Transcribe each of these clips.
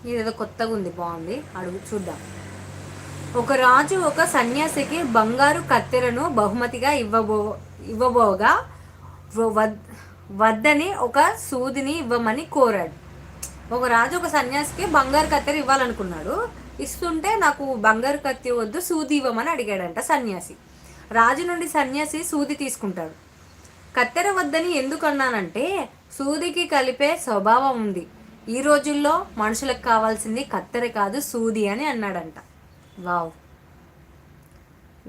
ఇదేదో కొత్తగా ఉంది, బాగుంది, అడుగు చూద్దాం. ఒక రాజు ఒక సన్యాసికి బంగారు కత్తెరను బహుమతిగా ఇవ్వబోగా వద్దని ఒక సూదిని ఇవ్వమని కోరాడు. ఒక రాజు ఒక సన్యాసికి బంగారు కత్తెర ఇవ్వాలనుకున్నాడు. ఇస్తుంటే నాకు బంగారు కత్తి వద్దు, సూది ఇవ్వమని అడిగాడంట సన్యాసి. రాజు నుండి సన్యాసి సూది తీసుకుంటాడు. కత్తెర వద్దని ఎందుకు అన్నానంటే సూదికి కలిపే స్వభావం ఉంది. ఈ రోజుల్లో మనుషులకు కావాల్సింది కత్తెర కాదు సూది అని అన్నాడంట. Wow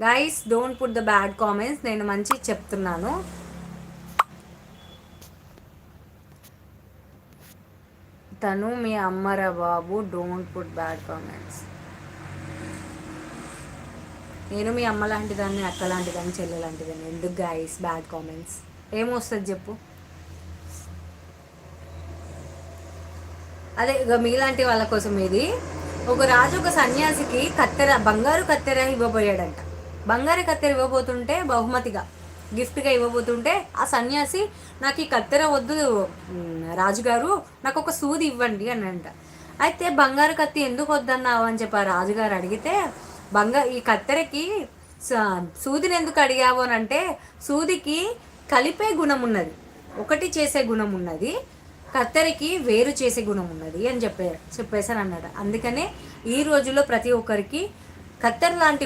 guys, don't put the bad comments. నేను మంచి చెప్తున్నాను. తను మీ అమ్మరా బాబు, డోంట్ పుట్ బ్యాడ్ కామెంట్స్. నేను మీ అమ్మ లాంటి దాన్ని, అక్క లాంటి దాన్ని, చెల్లె లాంటి దాన్ని. ఎందుకు గైస్ బ్యాడ్ కామెంట్స్? ఏమొస్తుంది చెప్పు? అదే ఇక మీలాంటి వాళ్ళ కోసం ఇది. ఒక రాజు ఒక సన్యాసికి బంగారు కత్తెర ఇవ్వబోయాడంట. బంగారు కత్తెర ఇవ్వబోతుంటే, బహుమతిగా గిఫ్ట్గా ఇవ్వబోతుంటే ఆ సన్యాసి, నాకు ఈ కత్తెర వద్దు రాజుగారు, నాకు ఒక సూది ఇవ్వండి అని అంట. అయితే బంగారు కత్తి ఎందుకు వద్దన్నావు అని చెప్పి ఆ రాజుగారు అడిగితే, ఈ కత్తెరకి సూదిని ఎందుకు అడిగావు అని అంటే, సూదికి కలిపే గుణం ఉన్నది, ఒకటి చేసే గుణం ఉన్నది, కత్తెరకి వేరు చేసే గుణం ఉన్నది అని చెప్పేసాను అన్నాడు. అందుకనే ఈ రోజుల్లో ప్రతి ఒక్కరికి కత్తెర లాంటి